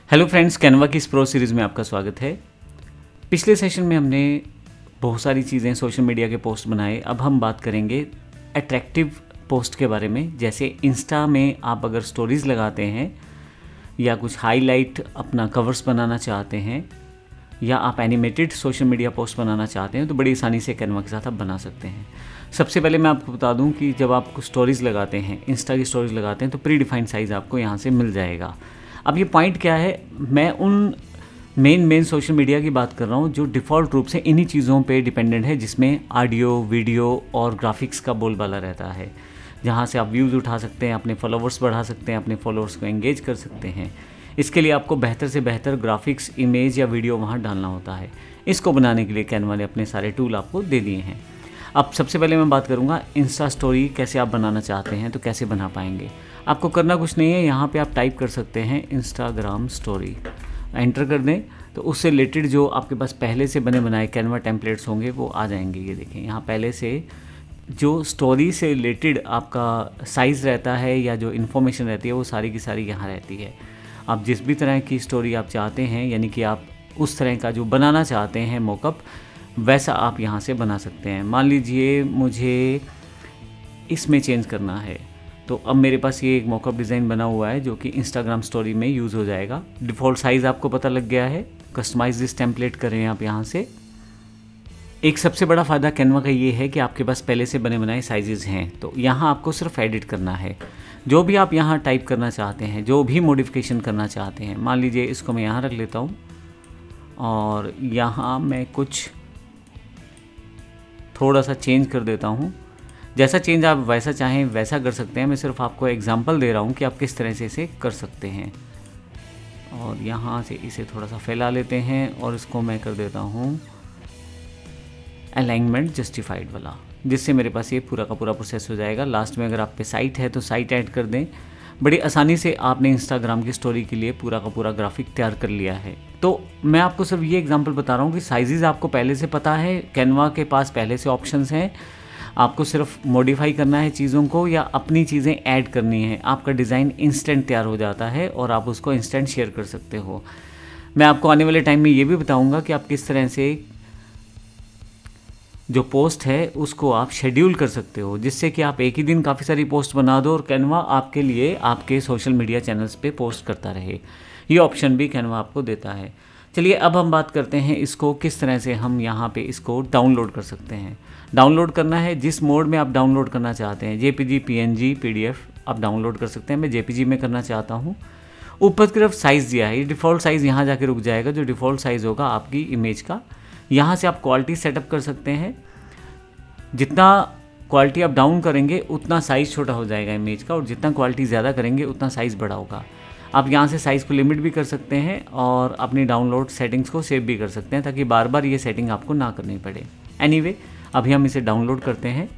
Hello friends, Canva की इस pro series में आपका स्वागत है। पिछले सेशन में हमने बहुत सारी चीज़ें सोशल मीडिया के पोस्ट बनाए। अब हम बात करेंगे अट्रैक्टिव पोस्ट के बारे में। जैसे इंस्टा में आप अगर स्टोरीज़ लगाते हैं या कुछ हाईलाइट अपना कवर्स बनाना चाहते हैं या आप एनिमेटेड सोशल मीडिया पोस्ट बनाना चाहते हैं तो बड़ी आसानी से कैनवा के साथ आप बना सकते हैं। सबसे पहले मैं आपको बता दूं कि जब आप स्टोरीज़ लगाते हैं, इंस्टा की स्टोरीज़ लगाते हैं तो प्री डिफाइंड साइज़ आपको यहाँ से मिल जाएगा। अब ये पॉइंट क्या है, मैं उन मेन सोशल मीडिया की बात कर रहा हूँ जो डिफ़ॉल्ट रूप से इन्हीं चीज़ों पे डिपेंडेंट है, जिसमें ऑडियो, वीडियो और ग्राफिक्स का बोलबाला रहता है, जहाँ से आप व्यूज़ उठा सकते हैं, अपने फॉलोवर्स बढ़ा सकते हैं, अपने फॉलोअर्स को एंगेज कर सकते हैं। इसके लिए आपको बेहतर से बेहतर ग्राफिक्स, इमेज या वीडियो वहाँ डालना होता है। इसको बनाने के लिए कैनवा ने अपने सारे टूल आपको दे दिए हैं। अब सबसे पहले मैं बात करूँगा इंस्टा स्टोरी कैसे आप बनाना चाहते हैं तो कैसे बना पाएंगे। आपको करना कुछ नहीं है, यहाँ पे आप टाइप कर सकते हैं इंस्टाग्राम स्टोरी, एंटर कर दें तो उससे रिलेटेड जो आपके पास पहले से बने बनाए कैनवा टेम्पलेट्स होंगे वो आ जाएंगे। ये देखें, यहाँ पहले से जो स्टोरी से रिलेटेड आपका साइज़ रहता है या जो इन्फॉर्मेशन रहती है वो सारी की सारी यहाँ रहती है। आप जिस भी तरह की स्टोरी आप चाहते हैं, यानी कि आप उस तरह का जो बनाना चाहते हैं मॉकअप, वैसा आप यहाँ से बना सकते हैं। मान लीजिए मुझे इसमें चेंज करना है तो अब मेरे पास ये एक मॉकअप डिज़ाइन बना हुआ है जो कि इंस्टाग्राम स्टोरी में यूज़ हो जाएगा। डिफ़ॉल्ट साइज़ आपको पता लग गया है। कस्टमाइज दिस टेम्पलेट करें आप यहाँ से। एक सबसे बड़ा फ़ायदा कैनवा का ये है कि आपके पास पहले से बने बनाए साइजेज़ हैं, तो यहाँ आपको सिर्फ एडिट करना है। जो भी आप यहाँ टाइप करना चाहते हैं, जो भी मॉडिफिकेशन करना चाहते हैं, मान लीजिए इसको मैं यहाँ रख लेता हूँ और यहाँ मैं कुछ थोड़ा सा चेंज कर देता हूँ। जैसा चेंज आप वैसा चाहें वैसा कर सकते हैं। मैं सिर्फ आपको एग्जांपल दे रहा हूँ कि आप किस तरह से इसे कर सकते हैं। और यहाँ से इसे थोड़ा सा फैला लेते हैं और इसको मैं कर देता हूँ अलाइनमेंट जस्टिफाइड वाला, जिससे मेरे पास ये पूरा का पूरा प्रोसेस हो जाएगा। लास्ट में अगर आप पे साइट है तो साइट ऐड कर दें। बड़ी आसानी से आपने इंस्टाग्राम की स्टोरी के लिए पूरा का पूरा ग्राफिक तैयार कर लिया है। तो मैं आपको सिर्फ ये एग्जांपल बता रहा हूँ कि साइजेस आपको पहले से पता है, कैनवा के पास पहले से ऑप्शंस हैं। आपको सिर्फ मॉडिफाई करना है चीज़ों को या अपनी चीज़ें ऐड करनी है। आपका डिज़ाइन इंस्टेंट तैयार हो जाता है और आप उसको इंस्टेंट शेयर कर सकते हो। मैं आपको आने वाले टाइम में ये भी बताऊँगा कि आप किस तरह से जो पोस्ट है उसको आप शेड्यूल कर सकते हो, जिससे कि आप एक ही दिन काफ़ी सारी पोस्ट बना दो और कैनवा आपके लिए आपके सोशल मीडिया चैनल्स पे पोस्ट करता रहे। ये ऑप्शन भी कैनवा आपको देता है। चलिए अब हम बात करते हैं इसको किस तरह से हम यहाँ पे इसको डाउनलोड कर सकते हैं। डाउनलोड करना है जिस मोड में आप डाउनलोड करना चाहते हैं, जेपीजी, पीएनजी, पीडीएफ आप डाउनलोड कर सकते हैं। मैं जेपीजी में करना चाहता हूँ। ऊपर की तरफ साइज़ दिया है, ये डिफ़ॉल्ट साइज़ यहाँ जाके रुक जाएगा, जो डिफ़ॉल्ट साइज़ होगा आपकी इमेज का। यहाँ से आप क्वालिटी सेटअप कर सकते हैं। जितना क्वालिटी आप डाउन करेंगे उतना साइज़ छोटा हो जाएगा इमेज का, और जितना क्वालिटी ज़्यादा करेंगे उतना साइज़ बड़ा होगा। आप यहाँ से साइज़ को लिमिट भी कर सकते हैं और अपनी डाउनलोड सेटिंग्स को सेव भी कर सकते हैं, ताकि बार बार ये सेटिंग आपको ना करनी पड़े। एनीवे, अभी हम इसे डाउनलोड करते हैं।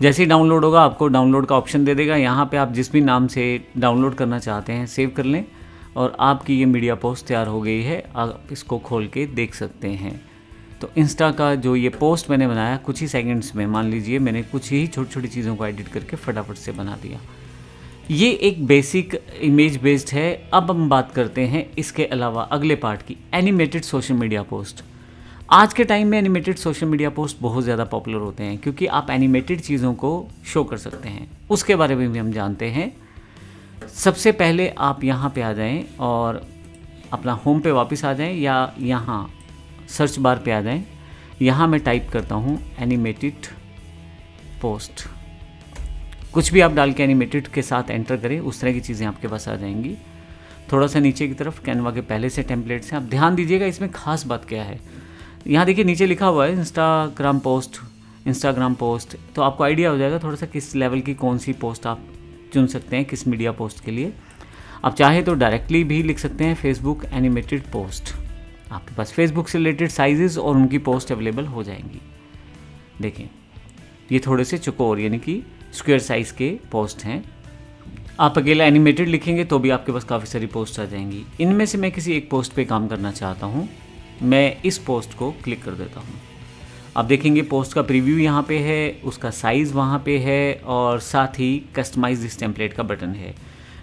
जैसे ही डाउनलोड होगा आपको डाउनलोड का ऑप्शन दे देगा। यहाँ पे आप जिस भी नाम से डाउनलोड करना चाहते हैं सेव कर लें और आपकी ये मीडिया पोस्ट तैयार हो गई है। आप इसको खोल के देख सकते हैं। तो इंस्टा का जो ये पोस्ट मैंने बनाया कुछ ही सेकंड्स में, मान लीजिए मैंने कुछ ही छोटी छोटी चीज़ों को एडिट करके फटाफट से बना दिया। ये एक बेसिक इमेज बेस्ड है। अब हम बात करते हैं इसके अलावा अगले पार्ट की, एनिमेटेड सोशल मीडिया पोस्ट। आज के टाइम में एनिमेटेड सोशल मीडिया पोस्ट बहुत ज़्यादा पॉपुलर होते हैं क्योंकि आप एनिमेटेड चीज़ों को शो कर सकते हैं। उसके बारे में भी हम जानते हैं। सबसे पहले आप यहाँ पे आ जाएं और अपना होम पे वापस आ जाएं या यहाँ सर्च बार पे आ जाएं। यहाँ मैं टाइप करता हूँ एनिमेटेड पोस्ट। कुछ भी आप डाल के एनिमेटेड के साथ एंटर करें, उस तरह की चीज़ें आपके पास आ जाएंगी। थोड़ा सा नीचे की तरफ कैनवा के पहले से टेम्पलेट्स हैं। आप ध्यान दीजिएगा इसमें खास बात क्या है। यहाँ देखिए नीचे लिखा हुआ है इंस्टाग्राम पोस्ट, तो आपको आइडिया हो जाएगा थोड़ा सा किस लेवल की कौन सी पोस्ट आप चुन सकते हैं किस मीडिया पोस्ट के लिए। आप चाहे तो डायरेक्टली भी लिख सकते हैं फेसबुक एनिमेटेड पोस्ट। आपके पास फेसबुक से रिलेटेड साइजेस और उनकी पोस्ट अवेलेबल हो जाएंगी। देखें, ये थोड़े से चौकोर यानी कि स्क्वायर साइज़ के पोस्ट हैं। आप अकेला एनिमेटेड लिखेंगे तो भी आपके पास काफ़ी सारी पोस्ट आ जाएंगी। इनमें से मैं किसी एक पोस्ट पे काम करना चाहता हूँ। मैं इस पोस्ट को क्लिक कर देता हूँ। आप देखेंगे पोस्ट का प्रीव्यू यहाँ पे है, उसका साइज़ वहाँ पे है और साथ ही कस्टमाइज दिस टेम्पलेट का बटन है।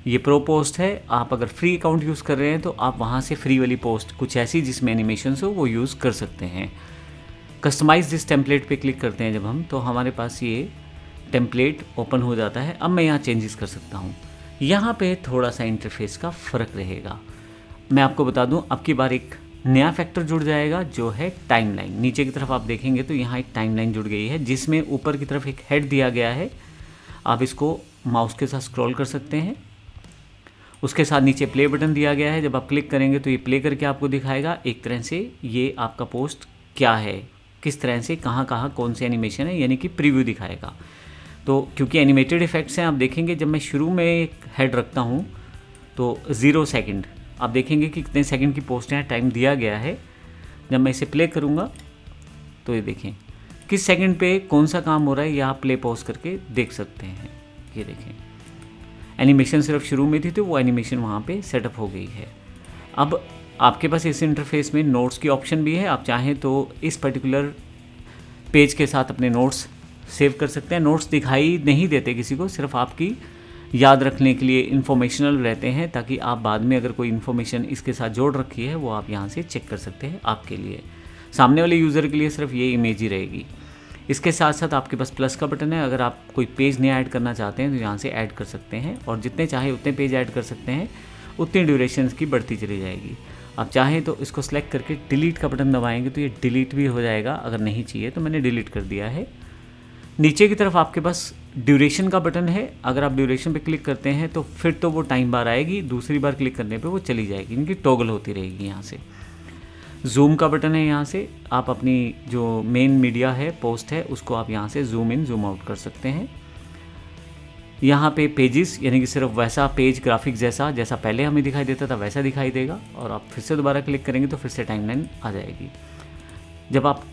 ये प्रो पोस्ट है। आप अगर फ्री अकाउंट यूज़ कर रहे हैं तो आप वहाँ से फ्री वाली पोस्ट कुछ ऐसी जिसमें एनिमेशन हो वो यूज़ कर सकते हैं। कस्टमाइज दिस टेम्पलेट पे क्लिक करते हैं जब हम, तो हमारे पास ये टेम्पलेट ओपन हो जाता है। अब मैं यहाँ चेंजेस कर सकता हूँ। यहाँ पे थोड़ा सा इंटरफेस का फ़र्क रहेगा। मैं आपको बता दूँ, अब की बार एक नया फैक्टर जुड़ जाएगा जो है टाइमलाइन। नीचे की तरफ आप देखेंगे तो यहाँ एक टाइमलाइन जुड़ गई है जिसमें ऊपर की तरफ एक हेड दिया गया है। आप इसको माउस के साथ स्क्रॉल कर सकते हैं। उसके साथ नीचे प्ले बटन दिया गया है। जब आप क्लिक करेंगे तो ये प्ले करके आपको दिखाएगा एक तरह से ये आपका पोस्ट क्या है, किस तरह से, कहाँ कहाँ कौन से एनिमेशन है, यानी कि प्रीव्यू दिखाएगा। तो क्योंकि एनिमेटेड इफेक्ट्स हैं, आप देखेंगे जब मैं शुरू में एक हेड रखता हूँ तो 0 सेकंड, आप देखेंगे कि कितने सेकंड की पोस्ट है, टाइम दिया गया है। जब मैं इसे प्ले करूँगा तो ये देखें किस सेकंड पे कौन सा काम हो रहा है, ये आप प्ले पॉज करके देख सकते हैं। ये देखें एनिमेशन सिर्फ शुरू में थी तो वो एनिमेशन वहाँ पे सेटअप हो गई है। अब आपके पास इस इंटरफेस में नोट्स की ऑप्शन भी है। आप चाहें तो इस पर्टिकुलर पेज के साथ अपने नोट्स सेव कर सकते हैं। नोट्स दिखाई नहीं देते किसी को, सिर्फ आपकी याद रखने के लिए इन्फॉर्मेशनल रहते हैं, ताकि आप बाद में अगर कोई इन्फॉर्मेशन इसके साथ जोड़ रखी है वो आप यहाँ से चेक कर सकते हैं। आपके लिए, सामने वाले यूज़र के लिए सिर्फ ये इमेज ही रहेगी। इसके साथ साथ आपके पास प्लस का बटन है। अगर आप कोई पेज नया ऐड करना चाहते हैं तो यहाँ से ऐड कर सकते हैं, और जितने चाहे उतने पेज ऐड कर सकते हैं, उतनी ड्यूरेशन की बढ़ती चली जाएगी। आप चाहें तो इसको सेलेक्ट करके डिलीट का बटन दबाएंगे तो ये डिलीट भी हो जाएगा। अगर नहीं चाहिए तो मैंने डिलीट कर दिया है। नीचे की तरफ आपके पास ड्यूरेशन का बटन है। अगर आप ड्यूरेशन पे क्लिक करते हैं तो फिर तो वो टाइम बार आएगी, दूसरी बार क्लिक करने पे वो चली जाएगी, इनकी टॉगल होती रहेगी। यहाँ से जूम का बटन है। यहाँ से आप अपनी जो मेन मीडिया है, पोस्ट है, उसको आप यहाँ से जूम इन जूम आउट कर सकते हैं। यहाँ पे पेजेस, यानी कि सिर्फ वैसा पेज ग्राफिक जैसा पहले हमें दिखाई देता था वैसा दिखाई देगा, और आप फिर से दोबारा क्लिक करेंगे तो फिर से टाइमलाइन आ जाएगी। जब आप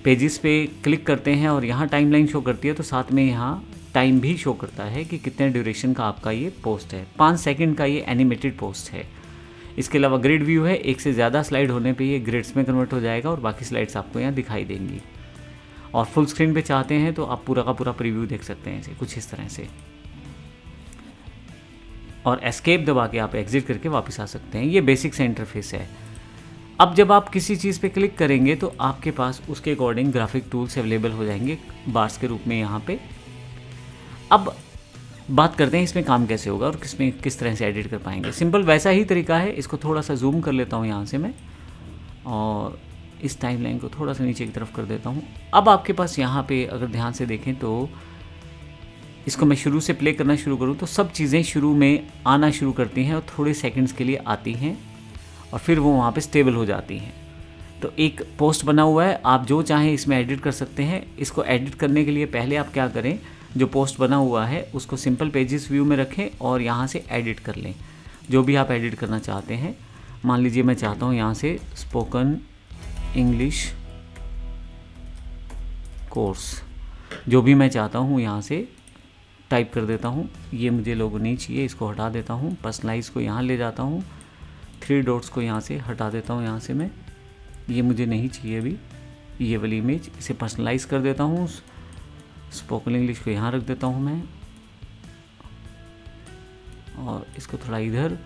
पेजेस पे क्लिक करते हैं और यहाँ टाइमलाइन शो करती है तो साथ में यहाँ टाइम भी शो करता है कि कितने ड्यूरेशन का आपका ये पोस्ट है। 5 सेकंड का ये एनिमेटेड पोस्ट है। इसके अलावा ग्रिड व्यू है, एक से ज़्यादा स्लाइड होने पे ये ग्रिड्स में कन्वर्ट हो जाएगा और बाकी स्लाइड्स आपको यहाँ दिखाई देंगी। और फुल स्क्रीन पे चाहते हैं तो आप पूरा का पूरा प्रीव्यू देख सकते हैं इसे कुछ इस तरह से, और एस्केप दबा के आप एग्जिट करके वापस आ सकते हैं। ये बेसिक सा इंटरफेस है। अब जब आप किसी चीज़ पे क्लिक करेंगे तो आपके पास उसके अकॉर्डिंग ग्राफिक टूल्स अवेलेबल हो जाएंगे बार्स के रूप में यहाँ पे। अब बात करते हैं इसमें काम कैसे होगा और किस तरह से एडिट कर पाएंगे। सिंपल वैसा ही तरीका है। इसको थोड़ा सा जूम कर लेता हूँ यहाँ से मैं, और इस टाइमलाइन को थोड़ा सा नीचे की तरफ कर देता हूँ। अब आपके पास यहाँ पे अगर ध्यान से देखें तो इसको मैं शुरू से प्ले करना शुरू करूँ तो सब चीज़ें शुरू में आना शुरू करती हैं और थोड़े सेकंड्स के लिए आती हैं और फिर वो वहाँ पे स्टेबल हो जाती हैं। तो एक पोस्ट बना हुआ है, आप जो चाहें इसमें एडिट कर सकते हैं। इसको एडिट करने के लिए पहले आप क्या करें, जो पोस्ट बना हुआ है उसको सिंपल पेजेस व्यू में रखें और यहाँ से एडिट कर लें जो भी आप एडिट करना चाहते हैं। मान लीजिए मैं चाहता हूँ यहाँ से स्पोकन इंग्लिश कोर्स, जो भी मैं चाहता हूँ यहाँ से टाइप कर देता हूँ। ये मुझे लोगो नहीं चाहिए, इसको हटा देता हूँ। पर्सनलाइज को यहाँ ले जाता हूँ, 3 डॉट्स को यहाँ से हटा देता हूँ। यहाँ से मैं, ये मुझे नहीं चाहिए अभी, ये वाली इमेज, इसे पर्सनलाइज कर देता हूँ। स्पोकन इंग्लिश को यहाँ रख देता हूँ मैं, और इसको थोड़ा इधर।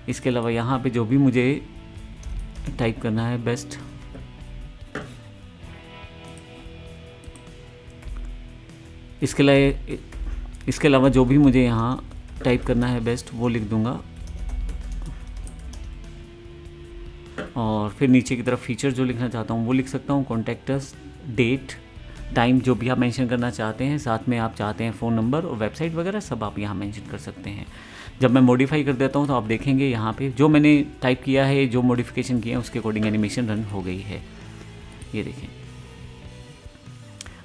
इसके अलावा यहाँ पे जो भी मुझे टाइप करना है बेस्ट, इसके अलावा जो भी मुझे यहाँ टाइप करना है बेस्ट वो लिख दूंगा। और फिर नीचे की तरफ फीचर जो लिखना चाहता हूँ वो लिख सकता हूँ। कॉन्टैक्ट अस, डेट, टाइम जो भी आप मेंशन करना चाहते हैं, साथ में आप चाहते हैं फ़ोन नंबर और वेबसाइट वगैरह सब आप यहाँ मेंशन कर सकते हैं। जब मैं मॉडिफाई कर देता हूँ तो आप देखेंगे यहाँ पे जो मैंने टाइप किया है, जो मॉडिफिकेशन किया है उसके अकॉर्डिंग एनिमेशन रन हो गई है। ये देखें।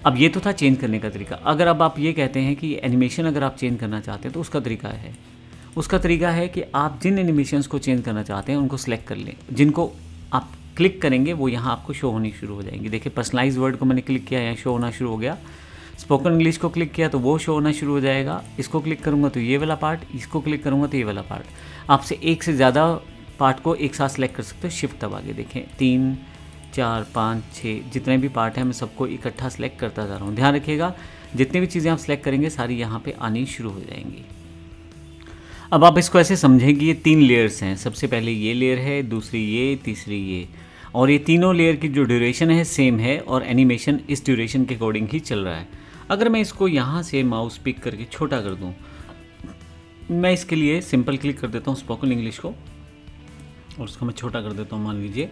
अब ये तो था चेंज करने का तरीका। अगर अब आप ये कहते हैं कि एनिमेशन अगर आप चेंज करना चाहते हैं तो उसका तरीका है कि आप जिन एनिमेशंस को चेंज करना चाहते हैं उनको सेलेक्ट कर लें। जिनको आप क्लिक करेंगे वो यहाँ आपको शो होनी शुरू हो जाएंगी। देखिए पर्सनलाइज वर्ड को मैंने क्लिक किया, यहाँ शो होना शुरू हो गया। स्पोकन इंग्लिश को क्लिक किया तो वो शो होना शुरू हो जाएगा। इसको क्लिक करूँगा तो ये वाला पार्ट, इसको क्लिक करूँगा तो ये वाला पार्ट। आपसे एक से ज़्यादा पार्ट को एक साथ सेलेक्ट कर सकते हो, शिफ्ट दबा के। देखें 3, 4, 5, 6 जितने भी पार्ट हैं मैं सबको इकट्ठा सेलेक्ट करता जा रहा हूँ। ध्यान रखिएगा जितनी भी चीज़ें आप सेलेक्ट करेंगे सारी यहाँ पे आनी शुरू हो जाएंगी। अब आप इसको ऐसे समझें कि ये 3 लेयर्स हैं। सबसे पहले ये लेयर है, दूसरी ये, तीसरी ये, और ये तीनों लेयर की जो ड्यूरेशन है सेम है और एनिमेशन इस ड्यूरेशन के अकॉर्डिंग ही चल रहा है। अगर मैं इसको यहाँ से माउस पिक करके छोटा कर दूँ, मैं इसके लिए सिंपल क्लिक कर देता हूँ स्पोकन इंग्लिश को और उसको मैं छोटा कर देता हूँ, मान लीजिए।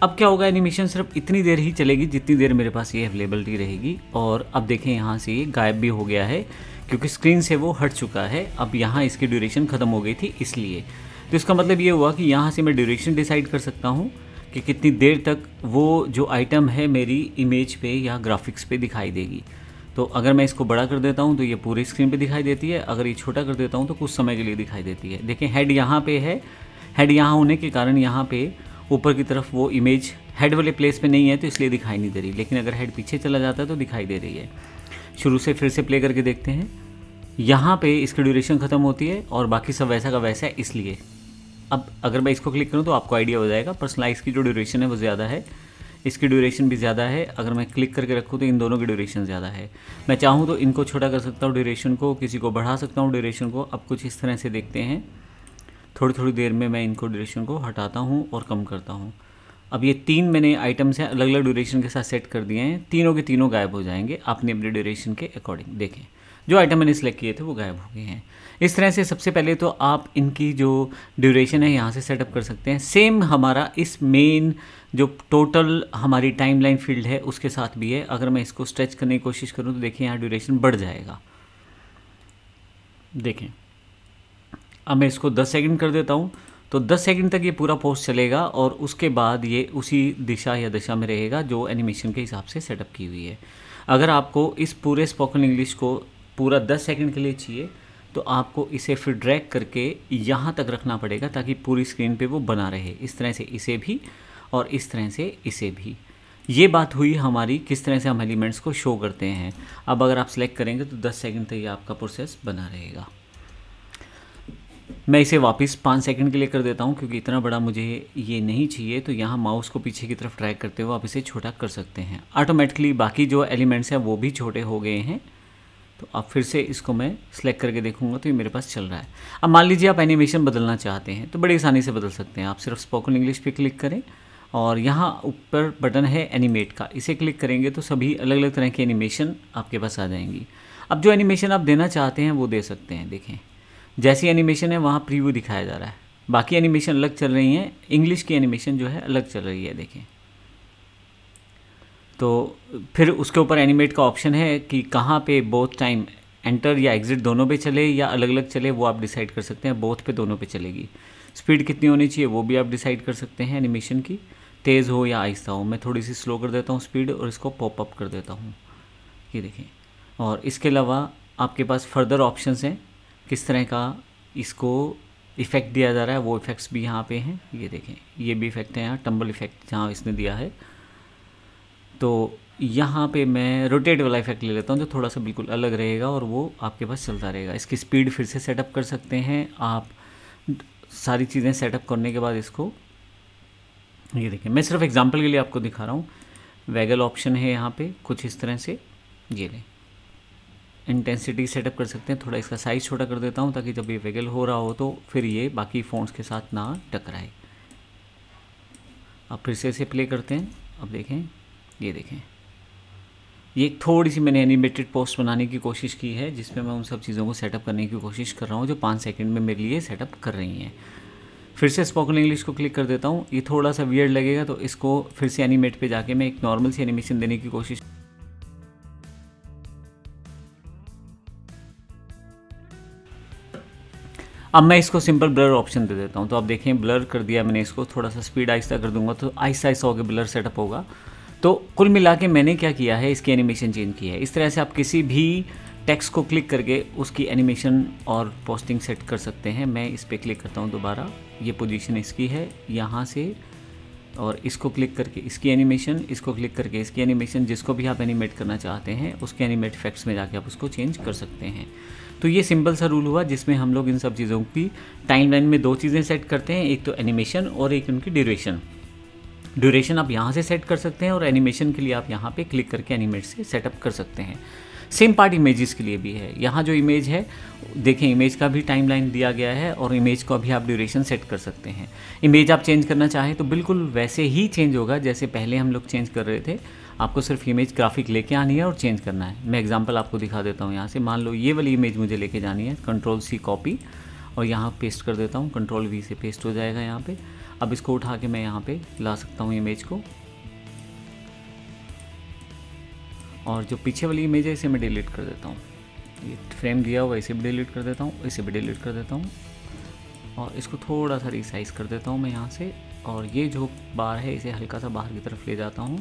अब क्या होगा, एनिमेशन सिर्फ इतनी देर ही चलेगी जितनी देर मेरे पास ये अवेलेबिलिटी रहेगी। और अब देखें यहाँ से ये गायब भी हो गया है क्योंकि स्क्रीन से वो हट चुका है। अब यहाँ इसकी ड्यूरेशन ख़त्म हो गई थी इसलिए। तो इसका मतलब ये हुआ कि यहाँ से मैं ड्यूरेशन डिसाइड कर सकता हूँ कि कितनी देर तक वो जो आइटम है मेरी इमेज पे या ग्राफिक्स पे दिखाई देगी। तो अगर मैं इसको बड़ा कर देता हूँ तो ये पूरी स्क्रीन पे दिखाई देती है, अगर ये छोटा कर देता हूँ तो कुछ समय के लिए दिखाई देती है। देखें हेड यहाँ पे है, हेड यहाँ होने के कारण यहाँ पे ऊपर की तरफ वो इमेज हेड वाले प्लेस पे नहीं है तो इसलिए दिखाई नहीं दे रही, लेकिन अगर हेड पीछे चला जाता है तो दिखाई दे रही है। शुरू से फिर से प्ले करके देखते हैं। यहाँ पे इसकी ड्यूरेशन ख़त्म होती है और बाकी सब वैसा का वैसा है इसलिए। अब अगर मैं इसको क्लिक करूँ तो आपको आइडिया हो जाएगा। पर्सनलाइज की जो ड्यूरेशन है वो ज़्यादा है, इसकी ड्यूरेशन भी ज़्यादा है। अगर मैं क्लिक करके रखूँ तो इन दोनों की ड्यूरेशन ज़्यादा है। मैं चाहूँ तो इनको छोटा कर सकता हूँ ड्यूरेशन को, किसी को बढ़ा सकता हूँ ड्यूरेशन को। अब कुछ इस तरह से देखते हैं, थोड़ी थोड़ी देर में मैं इनको ड्यूरेशन को हटाता हूँ और कम करता हूँ। अब ये 3 मैंने आइटम्स हैं अलग अलग ड्यूरेशन के साथ सेट कर दिए हैं, तीनों के तीनों गायब हो जाएंगे अपने अपने ड्यूरेशन के अकॉर्डिंग। देखें जो आइटम मैंने सेलेक्ट किए थे वो गायब हो गए हैं। इस तरह से सबसे पहले तो आप इनकी जो ड्यूरेशन है यहाँ से सेटअप कर सकते हैं। सेम हमारा इस मेन जो टोटल हमारी टाइमलाइन फील्ड है उसके साथ भी है। अगर मैं इसको स्ट्रेच करने की कोशिश करूँ तो देखिए यहाँ ड्यूरेशन बढ़ जाएगा। देखें अब मैं इसको 10 सेकंड कर देता हूँ तो 10 सेकंड तक ये पूरा पोस्ट चलेगा और उसके बाद ये उसी दिशा या दशा में रहेगा जो एनिमेशन के हिसाब से सेटअप की हुई है। अगर आपको इस पूरे स्पोकन इंग्लिश को पूरा 10 सेकंड के लिए चाहिए तो आपको इसे फिर ड्रैग करके यहाँ तक रखना पड़ेगा ताकि पूरी स्क्रीन पे वो बना रहे। इस तरह से इसे भी और इस तरह से इसे भी। ये बात हुई हमारी किस तरह से हम एलिमेंट्स को शो करते हैं। अब अगर आप सेलेक्ट करेंगे तो 10 सेकंड तक ये आपका प्रोसेस बना रहेगा। मैं इसे वापस 5 सेकंड के लिए कर देता हूँ क्योंकि इतना बड़ा मुझे ये नहीं चाहिए। तो यहाँ माउस को पीछे की तरफ ड्रैग करते हुए आप इसे छोटा कर सकते हैं। ऑटोमेटिकली बाकी जो एलिमेंट्स हैं वो भी छोटे हो गए हैं। तो अब फिर से इसको मैं सिलेक्ट करके देखूंगा तो ये मेरे पास चल रहा है। अब मान लीजिए आप एनिमेशन बदलना चाहते हैं तो बड़ी आसानी से बदल सकते हैं। आप सिर्फ स्पोकन इंग्लिश पे क्लिक करें और यहाँ ऊपर बटन है एनिमेट का, इसे क्लिक करेंगे तो सभी अलग अलग तरह की एनिमेशन आपके पास आ जाएंगी। अब जो एनिमेशन आप देना चाहते हैं वो दे सकते हैं। देखें जैसी एनिमेशन है वहाँ प्रीव्यू दिखाया जा रहा है, बाकी एनिमेशन अलग चल रही हैं, इंग्लिश की एनिमेशन जो है अलग चल रही है। देखें तो फिर उसके ऊपर एनिमेट का ऑप्शन है कि कहाँ पे बोथ टाइम एंटर या एग्जिट दोनों पे चले या अलग अलग चले, वो आप डिसाइड कर सकते हैं। बोथ पे दोनों पे चलेगी। स्पीड कितनी होनी चाहिए वो भी आप डिसाइड कर सकते हैं एनिमेशन की, तेज़ हो या आहिस्ता हो। मैं थोड़ी सी स्लो कर देता हूँ स्पीड और इसको पॉप अप कर देता हूँ, ये देखें। और इसके अलावा आपके पास फर्दर ऑप्शंस हैं किस तरह का इसको इफ़ेक्ट दिया जा रहा है, वो इफ़ेक्ट्स भी यहाँ पे हैं। ये देखें ये भी इफ़ेक्ट है यहाँ, टम्बल इफ़ेक्ट जहाँ इसने दिया है। तो यहाँ पे मैं रोटेट वाला इफेक्ट ले लेता हूँ जो थोड़ा सा बिल्कुल अलग रहेगा और वो आपके पास चलता रहेगा। इसकी स्पीड फिर से सेटअप कर सकते हैं आप। सारी चीज़ें सेटअप करने के बाद इसको ये देखें, मैं सिर्फ एग्जांपल के लिए आपको दिखा रहा हूँ। वैगल ऑप्शन है यहाँ पे कुछ इस तरह से, ये लें। इंटेंसिटी सेटअप कर सकते हैं, थोड़ा इसका साइज़ छोटा कर देता हूँ ताकि जब ये वैगल हो रहा हो तो फिर ये बाकी फ़ॉन्ट्स के साथ ना टकराए। अब फिर से इसे प्ले करते हैं। अब देखें ये देखें, ये थोड़ी सी मैंने एनिमेटेड पोस्ट बनाने की कोशिश की है जिसमें मैं उन सब चीज़ों को सेटअप करने की कोशिश कर रहा हूँ जो 5 सेकंड में मेरे लिए सेटअप कर रही हैं। फिर से स्पोकन इंग्लिश को क्लिक कर देता हूँ। ये थोड़ा सा वियर्ड लगेगा तो इसको फिर से एनिमेट पे जाके मैं एक नॉर्मल सी एनिमेशन देने की कोशिश। अब मैं इसको सिंपल ब्लर ऑप्शन दे देता हूँ। तो आप देखें ब्लर कर दिया मैंने इसको, थोड़ा सा स्पीड आहिस्ता कर दूंगा तो आहिस्ता आहिस्ता होकर ब्लर सेटअप होगा। तो कुल मिला के मैंने क्या किया है, इसकी एनिमेशन चेंज की है। इस तरह से आप किसी भी टेक्स्ट को क्लिक करके उसकी एनिमेशन और पोस्टिंग सेट कर सकते हैं। मैं इस पर क्लिक करता हूँ दोबारा, ये पोजीशन इसकी है यहाँ से, और इसको क्लिक करके इसकी एनिमेशन, इसको क्लिक करके इसकी एनिमेशन, जिसको भी आप एनिमेट करना चाहते हैं उसके एनिमेट इफेक्ट्स में जाके आप उसको चेंज कर सकते हैं। तो ये सिंपल सा रूल हुआ जिसमें हम लोग इन सब चीज़ों की टाइमलाइन में 2 चीज़ें सेट करते हैं, एक तो एनिमेशन और एक उनकी ड्यूरेशन। ड्यूरेशन आप यहाँ से सेट कर सकते हैं और एनिमेशन के लिए आप यहाँ पे क्लिक करके एनिमेट से सेटअप कर सकते हैं। सेम पार्ट इमेजेस के लिए भी है। यहाँ जो इमेज है देखें, इमेज का भी टाइमलाइन दिया गया है और इमेज को अभी आप ड्यूरेशन सेट कर सकते हैं। इमेज आप चेंज करना चाहें तो बिल्कुल वैसे ही चेंज होगा जैसे पहले हम लोग चेंज कर रहे थे। आपको सिर्फ इमेज ग्राफिक लेके आनी है और चेंज करना है। मैं एग्जांपल आपको दिखा देता हूँ। यहाँ से मान लो ये वाली इमेज मुझे लेके जानी है, Ctrl+C कॉपी और यहाँ पेस्ट कर देता हूँ, Ctrl+V से पेस्ट हो जाएगा यहाँ पे। अब इसको उठा के मैं यहाँ पे ला सकता हूँ इमेज को, और जो पीछे वाली इमेज है इसे मैं डिलीट कर देता हूँ। ये फ्रेम दिया हुआ इसे भी डिलीट कर देता हूँ, इसे भी डिलीट कर देता हूँ और इसको थोड़ा सा रिसाइज कर देता हूँ मैं यहाँ से। और ये जो बार है इसे हल्का सा बाहर की तरफ ले जाता हूँ।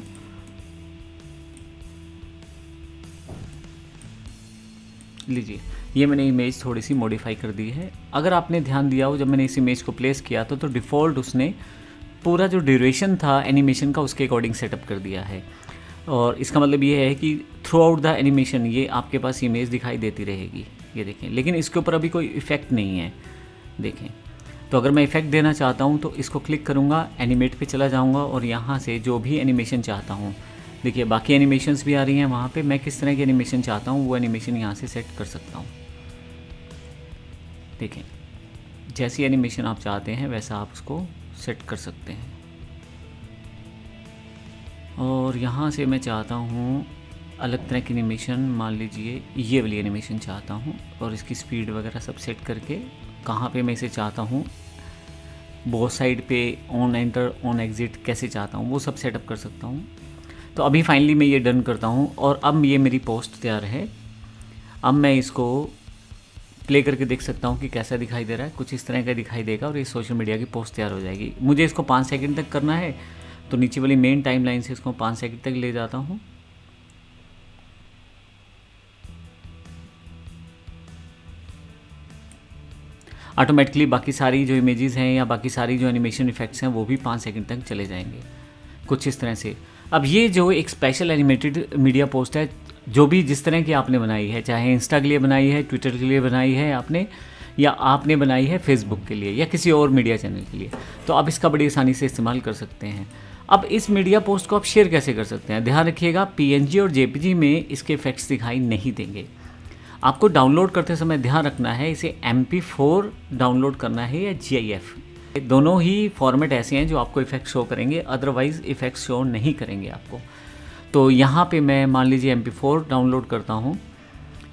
लीजिए, ये मैंने इमेज थोड़ी सी मॉडिफाई कर दी है। अगर आपने ध्यान दिया हो, जब मैंने इस इमेज को प्लेस किया तो डिफ़ॉल्ट उसने पूरा जो ड्यूरेशन था एनिमेशन का उसके अकॉर्डिंग सेटअप कर दिया है। और इसका मतलब ये है कि थ्रू आउट द एनिमेशन ये आपके पास इमेज दिखाई देती रहेगी, ये देखें। लेकिन इसके ऊपर अभी कोई इफ़ेक्ट नहीं है, देखें। तो अगर मैं इफ़ेक्ट देना चाहता हूँ तो इसको क्लिक करूँगा, एनिमेट पे चला जाऊँगा और यहाँ से जो भी एनिमेशन चाहता हूँ, देखिए बाकी एनिमेशंस भी आ रही हैं वहाँ पे। मैं किस तरह की एनिमेशन चाहता हूँ वो एनिमेशन यहाँ से सेट कर सकता हूँ। देखें, जैसी एनिमेशन आप चाहते हैं वैसा आप उसको सेट कर सकते हैं। और यहाँ से मैं चाहता हूँ अलग तरह की एनिमेशन, मान लीजिए ये वाली एनिमेशन चाहता हूँ और इसकी स्पीड वगैरह सब सेट करके कहाँ पे मैं इसे चाहता हूँ, बोथ साइड पे ऑन एंटर ऑन एग्ज़िट कैसे चाहता हूँ वो सब सेटअप कर सकता हूँ। तो अभी फाइनली मैं ये डन करता हूँ और अब ये मेरी पोस्ट तैयार है। अब मैं इसको प्ले करके देख सकता हूँ कि कैसा दिखाई दे रहा है। कुछ इस तरह का दिखाई देगा और ये सोशल मीडिया की पोस्ट तैयार हो जाएगी। मुझे इसको 5 सेकंड तक करना है तो नीचे वाली मेन टाइमलाइन से इसको 5 सेकंड तक ले जाता हूँ। ऑटोमेटिकली बाकी सारी जो इमेजेस हैं या बाकी सारी जो एनिमेशन इफेक्ट्स हैं वो भी 5 सेकंड तक चले जाएंगे, कुछ इस तरह से। अब ये जो एक स्पेशल एनिमेटेड मीडिया पोस्ट है, जो भी जिस तरह की आपने बनाई है, चाहे इंस्टा के लिए बनाई है, ट्विटर के लिए बनाई है आपने, या आपने बनाई है फेसबुक के लिए या किसी और मीडिया चैनल के लिए, तो आप इसका बड़ी आसानी से इस्तेमाल कर सकते हैं। अब इस मीडिया पोस्ट को आप शेयर कैसे कर सकते हैं? ध्यान रखिएगा, PNG और JPG में इसके इफेक्ट्स दिखाई नहीं देंगे। आपको डाउनलोड करते समय ध्यान रखना है इसे MP4 डाउनलोड करना है या GIF। दोनों ही फॉर्मेट ऐसे हैं जो आपको इफेक्ट शो करेंगे, अदरवाइज़ इफेक्ट शो नहीं करेंगे आपको। तो यहाँ पे मैं मान लीजिए MP4 डाउनलोड करता हूँ।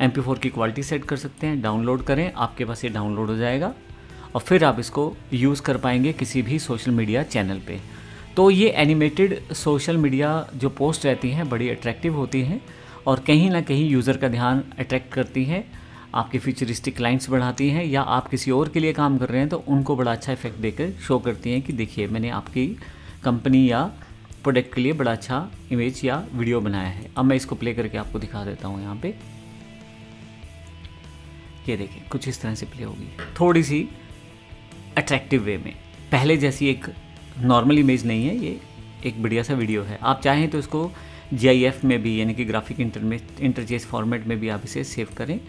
MP4 की क्वालिटी सेट कर सकते हैं, डाउनलोड करें, आपके पास ये डाउनलोड हो जाएगा और फिर आप इसको यूज़ कर पाएंगे किसी भी सोशल मीडिया चैनल पे। तो ये एनिमेटेड सोशल मीडिया जो पोस्ट रहती हैं बड़ी अट्रैक्टिव होती हैं और कहीं ना कहीं यूज़र का ध्यान अट्रैक्ट करती हैं, आपके फ्यूचरिस्टिक क्लाइंट्स बढ़ाती हैं, या आप किसी और के लिए काम कर रहे हैं तो उनको बड़ा अच्छा इफेक्ट देकर शो करती हैं कि देखिए मैंने आपकी कंपनी या प्रोडक्ट के लिए बड़ा अच्छा इमेज या वीडियो बनाया है। अब मैं इसको प्ले करके आपको दिखा देता हूँ। यहाँ पे ये देखिए कुछ इस तरह से प्ले होगी, थोड़ी सी अट्रैक्टिव वे में। पहले जैसी एक नॉर्मल इमेज नहीं है, ये एक बढ़िया सा वीडियो है। आप चाहें तो इसको GIF में भी, यानी कि ग्राफिक इंटरचेज फॉर्मेट में भी आप इसे सेव करें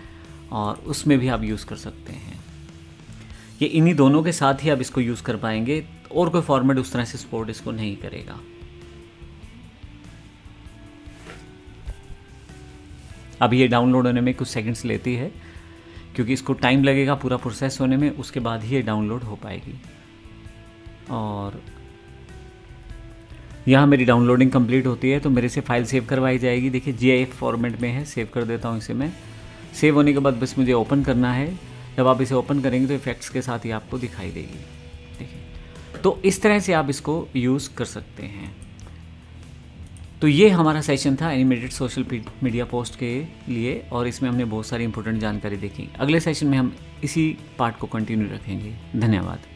और उसमें भी आप यूज़ कर सकते हैं। ये इन्हीं दोनों के साथ ही आप इसको यूज़ कर पाएंगे, और कोई फॉर्मेट उस तरह से सपोर्ट इसको नहीं करेगा। अब ये डाउनलोड होने में कुछ सेकंड्स लेती है क्योंकि इसको टाइम लगेगा पूरा प्रोसेस होने में, उसके बाद ही ये डाउनलोड हो पाएगी। और यहाँ मेरी डाउनलोडिंग कंप्लीट होती है तो मेरे से फाइल सेव करवाई जाएगी। देखिए GIF फॉर्मेट में है, सेव कर देता हूँ इसे मैं। सेव होने के बाद बस मुझे ओपन करना है। जब आप इसे ओपन करेंगे तो इफेक्ट्स के साथ ही आपको दिखाई देगी। देखिए, तो इस तरह से आप इसको यूज़ कर सकते हैं। तो ये हमारा सेशन था एनिमेटेड सोशल मीडिया पोस्ट के लिए और इसमें हमने बहुत सारी इंपॉर्टेंट जानकारी देखी। अगले सेशन में हम इसी पार्ट को कंटिन्यू रखेंगे। धन्यवाद।